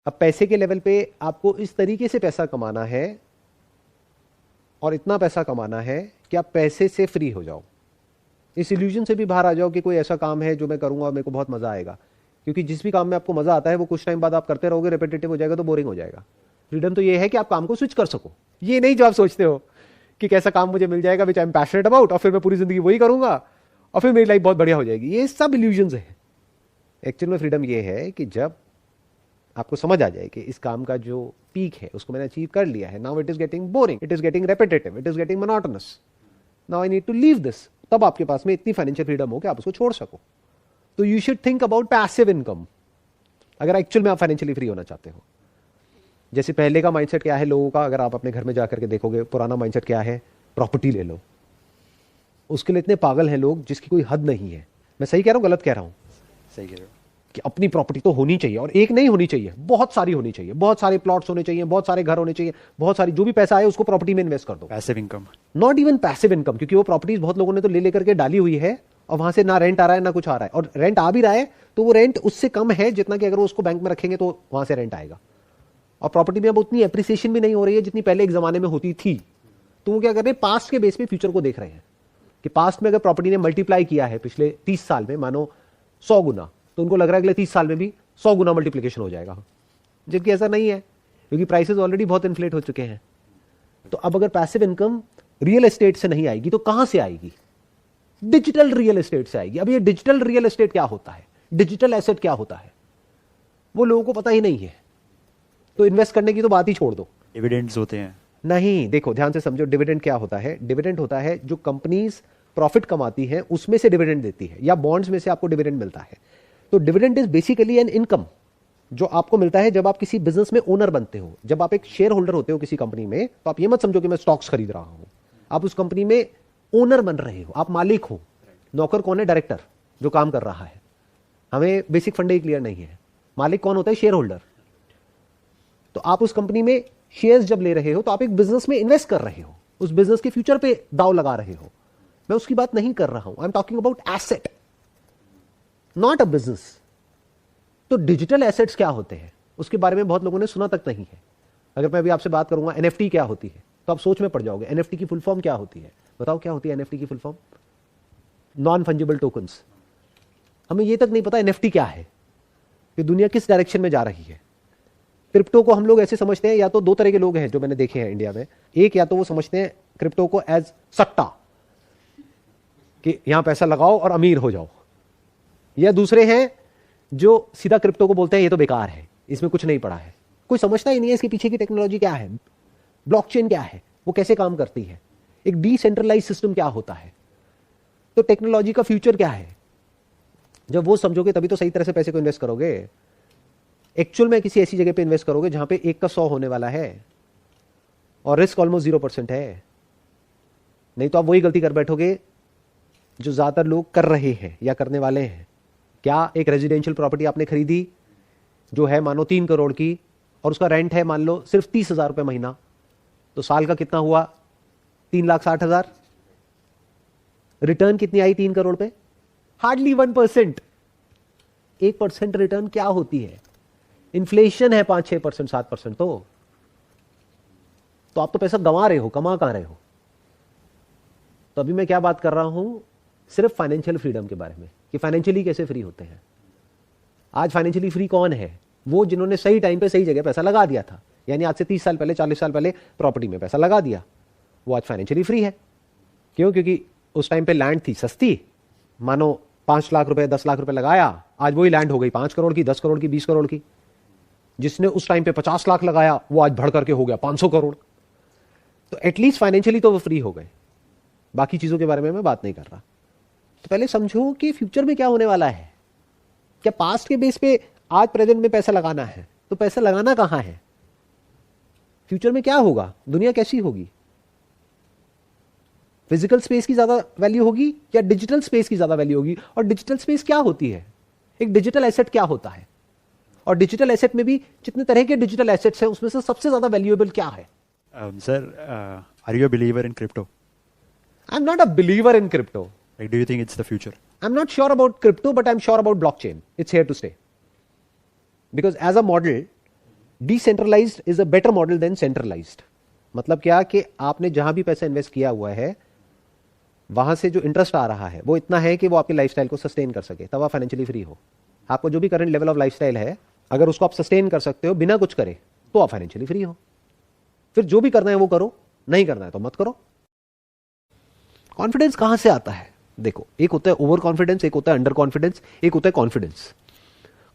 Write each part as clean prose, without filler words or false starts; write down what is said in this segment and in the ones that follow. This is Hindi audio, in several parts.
अब पैसे के लेवल पे आपको इस तरीके से पैसा कमाना है और इतना पैसा कमाना है कि आप पैसे से फ्री हो जाओ, इस इल्यूजन से भी बाहर आ जाओ कि कोई ऐसा काम है जो मैं करूंगा और मेरे को बहुत मजा आएगा। क्योंकि जिस भी काम में आपको मजा आता है वो कुछ टाइम बाद आप करते रहोगे, रिपीटेटिव हो जाएगा तो बोरिंग हो जाएगा। फ्रीडम तो ये है कि आप काम को स्विच कर सको, ये नहीं जो आप सोचते हो कि कैसा काम मुझे मिल जाएगा विच आई एम पैशनेट अबाउट और फिर मैं पूरी जिंदगी वही करूंगा और फिर मेरी लाइफ बहुत बढ़िया हो जाएगी। ये सब इल्यूजन्स है। एक्चुअल में फ्रीडम ये है कि जब आपको समझ आ जाए कि इस काम का जो पीक है उसको मैंने अचीव कर लिया है, now it is getting boring, it is getting repetitive, it is getting monotonous, now I need to leave this. तब आपके पास में इतनी फाइनेंशियल फ्रीडम हो कि आप उसको छोड़ सको। तो you should think about passive income अगर एक्चुअल में आप फाइनेंशियली फ्री होना चाहते हो। जैसे पहले का माइंडसेट क्या है लोगों का, अगर आप अपने घर में जाकर के देखोगे पुराना माइंडसेट क्या है, प्रॉपर्टी ले लो। उसके लिए इतने पागल हैं लोग जिसकी कोई हद नहीं है। मैं सही कह रहा हूं गलत कह रहा हूं? सही कह रहे हो कि अपनी प्रॉपर्टी तो होनी चाहिए और एक नहीं होनी चाहिए, बहुत सारी होनी चाहिए, बहुत सारे प्लॉट्स होने चाहिए, बहुत सारे घर होने चाहिए, बहुत सारी, जो भी पैसा आए उसको प्रॉपर्टी में इन्वेस्ट कर दो। Passive income, not even passive income, क्योंकि वो प्रॉपर्टीज बहुत लोगों ने तो ले लेकर के डाली हुई है और वहां से ना रेंट आ रहा है ना कुछ आ रहा है, और रेंट आ भी रहा है तो वो रेंट उससे कम है जितना कि अगर वो उसको बैंक में रखेंगे तो वहां से रेंट आएगा। और प्रॉपर्टी में अब उतनी एप्रिसिएशन भी नहीं हो रही है जितनी पहले एक जमाने में होती थी। तो वो क्या कर रहे हैं, पास्ट के बेस पे फ्यूचर को देख रहे हैं कि पास्ट में अगर प्रॉपर्टी ने मल्टीप्लाई किया है पिछले 30 साल में मानो 100 गुना, तो उनको लग रहा है अगले 30 साल में भी 100 गुना मल्टीप्लिकेशन हो जाएगा, जबकि ऐसा नहीं है क्योंकि प्राइसेस ऑलरेडी बहुत इन्फ्लेट हो चुके हैं। तो अब अगर पैसिव इनकम रियल एस्टेट से नहीं आएगी तो कहां से आएगी? डिजिटल रियल एस्टेट से आएगी। अब ये डिजिटल रियल एस्टेट क्या होता है, डिजिटल एसेट क्या होता है, वो लोगों को पता ही नहीं है। तो इन्वेस्ट करने की तो बात ही छोड़ दो। डिविडेंड्स होते हैं नहीं, देखो ध्यान से समझो, डिविडेंड क्या होता है? डिविडेंड होता है जो कंपनीज प्रॉफिट कमाती है उसमें से डिविडेंड देती है, या बॉन्ड्स में से आपको डिविडेंड मिलता है। तो dividend is basically an income जो आपको मिलता है जब आप किसी बिजनेस में ओनर बनते हो। जब आप एक शेयर होल्डर होते हो किसी कंपनी में, तो आप ये मत समझो कि मैं स्टॉक्स खरीद रहा हूं, आप उस कंपनी में ओनर बन रहे हो, आप मालिक हो। नौकर कौन है? डायरेक्टर जो काम कर रहा है। हमें बेसिक फंडे क्लियर नहीं है। मालिक कौन होता है? Share holder. तो आप उस कंपनी में शेयर्स जब ले रहे हो तो आप एक बिजनेस में इन्वेस्ट कर रहे हो, उस बिजनेस के फ्यूचर पे दाव लगा रहे हो। मैं उसकी बात नहीं कर रहा हूं, I am talking about asset, not a business. तो डिजिटल एसेट्स क्या होते हैं उसके बारे में बहुत लोगों ने सुना तक नहीं है। अगर मैं अभी आपसे बात करूंगा एनएफटी क्या होती है तो आप सोच में पड़ जाओगे। एनएफटी की फुल फॉर्म क्या होती है? बताओ क्या होती है एनएफटी की full form? Non fungible tokens. हमें यह तक नहीं पता एनएफटी क्या है, कि दुनिया किस डायरेक्शन में जा रही है। क्रिप्टो को हम लोग ऐसे समझते हैं, या तो दो तरह के लोग हैं जो मैंने देखे हैं इंडिया में। एक, या तो वो समझते हैं क्रिप्टो को एज सट्टा, कि यहां पैसा लगाओ और अमीर हो जाओ, या दूसरे हैं जो सीधा क्रिप्टो को बोलते हैं ये तो बेकार है, इसमें कुछ नहीं पड़ा है, कोई समझता ही नहीं है इसके पीछे की टेक्नोलॉजी क्या है, ब्लॉकचेन क्या है, वो कैसे काम करती है, एक डिसेंट्रलाइज सिस्टम क्या होता है, तो टेक्नोलॉजी का फ्यूचर क्या है। जब वो समझोगे तभी तो सही तरह से पैसे को इन्वेस्ट करोगे। एक्चुअल में किसी ऐसी जगह पे इन्वेस्ट करोगे जहां पे 1 का 100 होने वाला है और रिस्क ऑलमोस्ट 0% है। नहीं तो आप वही गलती कर बैठोगे जो ज्यादातर लोग कर रहे हैं या करने वाले हैं। क्या? एक रेजिडेंशियल प्रॉपर्टी आपने खरीदी जो है मानो 3 करोड़ की, और उसका रेंट है मान लो सिर्फ 30,000 रुपए महीना, तो साल का कितना हुआ? 3,60,000। रिटर्न कितनी आई 3 करोड़ पे? हार्डली 1%। 1% रिटर्न क्या होती है? इन्फ्लेशन है 5-6%, 7%। तो आप तो पैसा गंवा रहे हो, कमा कहां रहे हो? तो अभी मैं क्या बात कर रहा हूं? सिर्फ फाइनेंशियल फ्रीडम के बारे में, कि फाइनेंशियली कैसे फ्री होते हैं। आज फाइनेंशियली फ्री कौन है? वो जिन्होंने सही टाइम पे सही जगह पैसा लगा दिया था, यानी आज से 30 साल पहले 40 साल पहले प्रॉपर्टी में पैसा लगा दिया, वो आज फाइनेंशियली फ्री है। क्यों? क्योंकि उस टाइम पे लैंड थी सस्ती, मानो 5 लाख रुपए 10 लाख रुपए लगाया, आज वही लैंड हो गई 5 करोड़ की, 10 करोड़ की, 20 करोड़ की। जिसने उस टाइम पे 50 लाख लगाया वो आज बढ़ करके हो गया 500 करोड़। तो एटलीस्ट फाइनेंशियली तो वो फ्री हो गए। बाकी चीजों के बारे में मैं बात नहीं कर रहा। तो पहले समझो कि फ्यूचर में क्या होने वाला है। क्या पास्ट के बेस पे आज प्रेजेंट में पैसा लगाना है? तो पैसा लगाना कहां है? फ्यूचर में क्या होगा? दुनिया कैसी होगी? फिजिकल स्पेस की ज्यादा वैल्यू होगी या डिजिटल स्पेस की ज्यादा वैल्यू होगी? और डिजिटल स्पेस क्या होती है? एक डिजिटल एसेट क्या होता है? और डिजिटल एसेट में भी जितने तरह के डिजिटल एसेट्स हैं उसमें से सबसे ज्यादा वैल्यूएबल क्या है? Sir, are you a believer in crypto? I am not a believer in crypto. Like, do you think it's the future? I'm not sure about crypto, but I'm sure about blockchain. It's here to stay. Because as a model, decentralised is a better model than centralised. मतलब क्या कि आपने जहां भी पैसा इन्वेस्ट किया हुआ है वहां से जो इंटरेस्ट आ रहा है वो इतना है कि वो आपकी लाइफस्टाइल को सस्टेन कर सके, तब आप फाइनेंशियली फ्री हो। आपको जो भी करंट लेवल ऑफ लाइफस्टाइल है अगर उसको आप सस्टेन कर सकते हो बिना कुछ करे तो आप फाइनेंशियली फ्री हो। फिर जो भी करना है वो करो, नहीं करना है तो मत करो। कॉन्फिडेंस कहां से आता है? देखो, एक होता है ओवर कॉन्फिडेंस, एक होता है अंडर कॉन्फिडेंस, एक होता है कॉन्फिडेंस।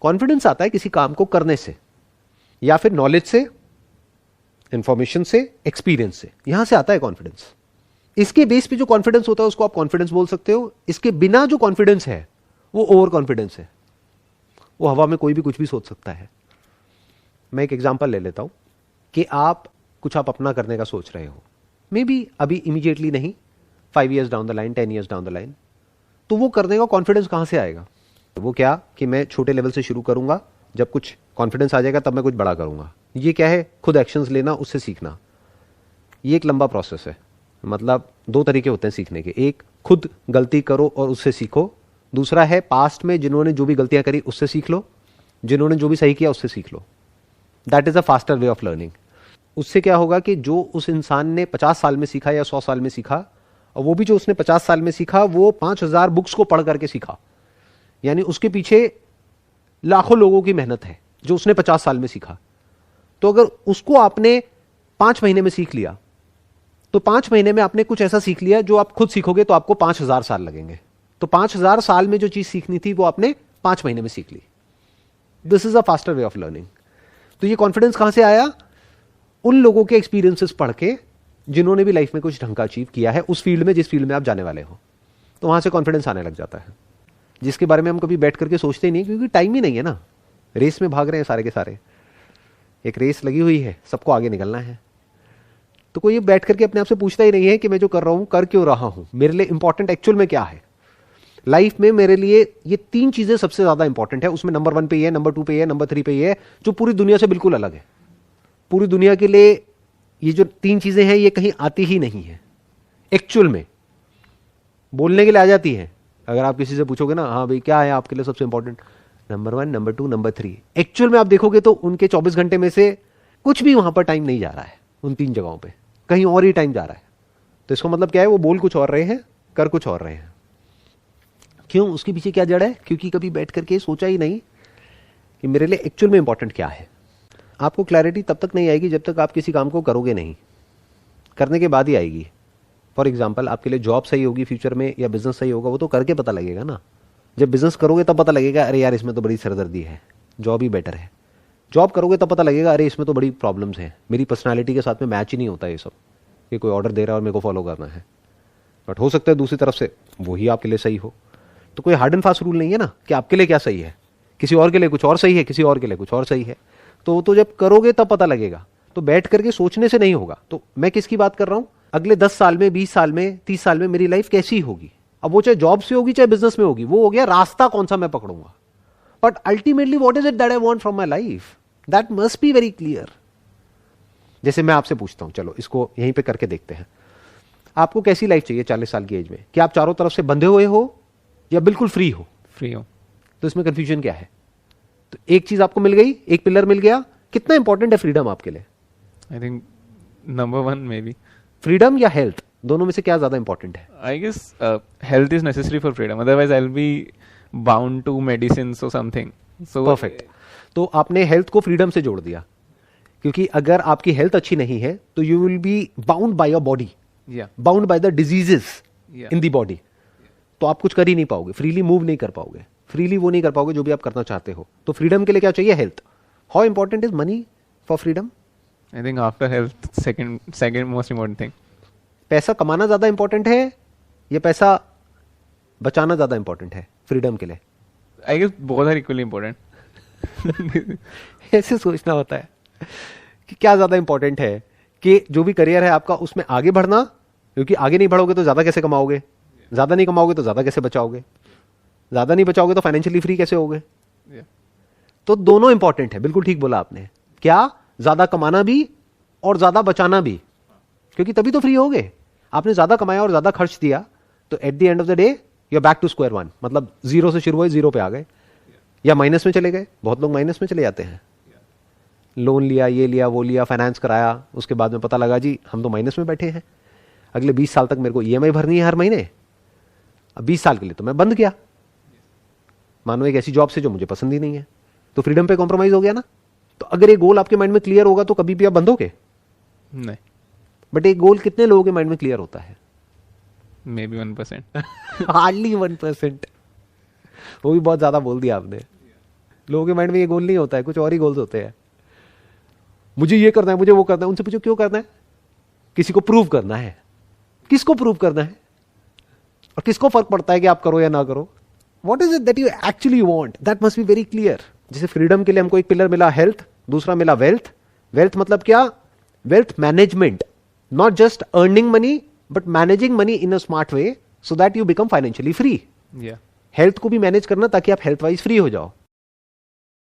कॉन्फिडेंस आता है किसी काम को करने से, या फिर नॉलेज से, इंफॉर्मेशन से, एक्सपीरियंस से, यहां से आता है कॉन्फिडेंस। इसके बेस पे जो कॉन्फिडेंस होता है उसको आप कॉन्फिडेंस बोल सकते हो। इसके बिना जो कॉन्फिडेंस है वो ओवर कॉन्फिडेंस है। वो हवा में कोई भी कुछ भी सोच सकता है। मैं एक एग्जांपल ले लेता हूं कि आप अपना करने का सोच रहे हो, मे बी अभी इमीडिएटली नहीं, 5 years down the line, 10 years down the line, तो वो करने का कॉन्फिडेंस कहां से आएगा? वो क्या कि मैं छोटे लेवल से शुरू करूंगा, जब कुछ कॉन्फिडेंस आ जाएगा तब मैं कुछ बड़ा करूंगा। ये क्या है? खुद एक्शंस लेना, उससे सीखना। ये एक लंबा प्रोसेस है। मतलब 2 तरीके होते हैं सीखने के, एक खुद गलती करो और उससे सीखो, दूसरा है पास्ट में जिन्होंने जो भी गलतियां करी उससे सीख लो, जिन्होंने जो भी सही किया उससे सीख लो। That is a faster way of learning. उससे क्या होगा कि जो उस इंसान ने 50 साल में सीखा या 100 साल में सीखा, और वो भी जो उसने 50 साल में सीखा वो 5000 बुक्स को पढ़ करके सीखा, यानी उसके पीछे लाखों लोगों की मेहनत है जो उसने 50 साल में सीखा। तो अगर उसको आपने 5 महीने में सीख लिया तो 5 महीने में आपने कुछ ऐसा सीख लिया जो आप खुद सीखोगे तो आपको 5000 साल लगेंगे। तो 5000 साल में जो चीज सीखनी थी वो आपने 5 महीने में सीख ली। This is a faster way of learning. तो ये कॉन्फिडेंस कहां से आया? उन लोगों के एक्सपीरियंसेस पढ़ के जिन्होंने भी लाइफ में कुछ ढंग का अचीव किया है उस फील्ड में, जिस फील्ड में आप जाने वाले हो, तो वहां से कॉन्फिडेंस आने लग जाता है, जिसके बारे में हम कभी बैठ करके सोचते ही नहीं, क्योंकि टाइम ही नहीं है ना। रेस में भाग रहे हैं सारे के सारे, एक रेस लगी हुई है, सबको आगे निकलना है। तो कोई ये बैठ करके अपने आप से पूछता ही नहीं है कि मैं जो कर रहा हूं कर क्यों रहा हूं, मेरे लिए इंपॉर्टेंट एक्चुअल में क्या है। लाइफ में मेरे लिए ये 3 चीजें सबसे ज्यादा इंपॉर्टेंट है, उसमें नंबर 1 पे है, नंबर 2 पे है, नंबर 3 पे है, जो पूरी दुनिया से बिल्कुल अलग है। पूरी दुनिया के लिए ये जो 3 चीजें हैं ये कहीं आती ही नहीं है। एक्चुअल में बोलने के लिए आ जाती है, अगर आप किसी से पूछोगे ना, हाँ भाई क्या है आपके लिए सबसे important, number 1, number 2, number 3। Actual में आप देखोगे तो उनके 24 घंटे में से कुछ भी वहां पर टाइम नहीं जा रहा है, उन 3 जगहों पे कहीं और ही टाइम जा रहा है। तो इसका मतलब क्या है? वो बोल कुछ और रहे हैं, कर कुछ और रहे हैं। क्यों? उसके पीछे क्या जड़ है? क्योंकि कभी बैठ करके सोचा ही नहीं कि मेरे लिए एक्चुअल में इंपॉर्टेंट क्या है। आपको क्लैरिटी तब तक नहीं आएगी जब तक आप किसी काम को करोगे नहीं, करने के बाद ही आएगी। फॉर एग्जाम्पल, आपके लिए जॉब सही होगी फ्यूचर में या बिजनेस सही होगा, वो तो करके पता लगेगा ना। जब बिजनेस करोगे तब पता लगेगा अरे यार इसमें तो बड़ी सरदर्दी है, जॉब ही बेटर है। जॉब करोगे तब पता लगेगा अरे इसमें तो बड़ी प्रॉब्लम्स हैं, मेरी पर्सनालिटी के साथ में मैच ही नहीं होता ये सब, कि कोई ऑर्डर दे रहा है और मेरे को फॉलो करना है। बट हो सकता है दूसरी तरफ से वही आपके लिए सही हो। तो कोई हार्ड एंड फास्ट रूल नहीं है ना कि आपके लिए क्या सही है, किसी और के लिए कुछ और सही है, किसी और के लिए कुछ और सही है। तो जब करोगे तब पता लगेगा। तो बैठ करके सोचने से नहीं होगा। तो मैं किसकी बात कर रहा हूं? अगले 10 साल में, 20 साल में, 30 साल में मेरी लाइफ कैसी होगी। अब वो चाहे जॉब से होगी चाहे बिजनेस में होगी, वो हो गया रास्ता कौन सा मैं पकड़ूंगा। But ultimately what is it that I want from my life, that must be very clear. जैसे मैं आपसे पूछता हूं, चलो इसको यहीं पे करके देखते हैं, आपको कैसी लाइफ चाहिए 40 साल की एज में? क्या आप चारों तरफ से बंधे हुए हो या बिल्कुल फ्री हो? फ्री हो। तो इसमें कंफ्यूजन क्या है? तो एक चीज आपको मिल गई, एक पिलर मिल गया। कितना इंपॉर्टेंट है फ्रीडम आपके लिए? I think number 1 may be. Freedom या हेल्थ, दोनों में से क्या ज्यादा इंपॉर्टेंट है? I guess health is necessary for freedom, otherwise I will be bound to medicines और समथिंग। So perfect. तो आपने हेल्थ को फ्रीडम से जोड़ दिया, क्योंकि अगर आपकी हेल्थ अच्छी नहीं है तो you will be bound by your body, bound by the diseases in the body. तो आप कुछ कर ही नहीं पाओगे, फ्रीली मूव नहीं कर पाओगे, फ्रीली वो नहीं कर पाओगे जो भी आप करना चाहते हो। तो फ्रीडम के लिए क्या चाहिए? Health. How important is money for freedom? I think after health second most important thing. पैसा कमाना ज्यादा इंपॉर्टेंट है या पैसा बचाना ज्यादा इंपॉर्टेंट है फ्रीडम के लिए? I guess both are equally important. ऐसे सोचना होता है कि क्या ज्यादा इंपॉर्टेंट है, कि जो भी करियर है आपका उसमें आगे बढ़ना, क्योंकि आगे नहीं बढ़ोगे तो ज्यादा कैसे कमाओगे, ज्यादा नहीं कमाओगे तो ज्यादा कैसे बचाओगे, ज्यादा नहीं बचाओगे तो फाइनेंशियली फ्री कैसे होगे। तो दोनों इंपॉर्टेंट है, बिल्कुल ठीक बोला आपने। क्या? ज्यादा कमाना भी और ज्यादा बचाना भी, क्योंकि तभी तो फ्री होगे। आपने ज्यादा कमाया और ज्यादा खर्च दिया तो at the end of the day you are back to square one, मतलब जीरो से शुरू हुए जीरो पे आ गए या माइनस में चले गए। बहुत लोग माइनस में चले जाते हैं। लोन लिया, ये लिया, वो लिया, फाइनेंस कराया, उसके बाद में पता लगा जी हम तो माइनस में बैठे हैं, अगले 20 साल तक मेरे को ईएमआई भरनी है हर महीने, अब 20 साल के लिए तो मैं बंद किया, मानो एक ऐसी जॉब से जो मुझे पसंद ही नहीं है, तो फ्रीडम पे कॉम्प्रोमाइज हो गया ना। तो अगर एक गोल आपके माइंड में क्लियर होगा तो कभी भी आप बंधोगे नहीं, बट एक गोल कितने लोगों के माइंड में क्लियर होता है? May be 1%. हार्डली 1%। वो भी बहुत ज्यादा बोल दिया आपने। लोगों के माइंड में ये गोल नहीं होता है, कुछ और ही गोल्स होते हैं। मुझे ये करना है, मुझे वो करना है। उनसे पूछो क्यों करना है? किसी को प्रूव करना है। किसको प्रूव करना है? और किसको फर्क पड़ता है कि आप करो या ना करो? What is it that you actually want? That must be very clear. जैसे फ्रीडम के लिए हमको एक पिलर मिला हेल्थ, दूसरा मिला वेल्थ। वेल्थ मतलब क्या? Wealth management, not just earning money but managing money in a smart way so that you become financially free. Yeah. Health को भी मैनेज करना ताकि आप हेल्थ वाइज फ्री हो जाओ।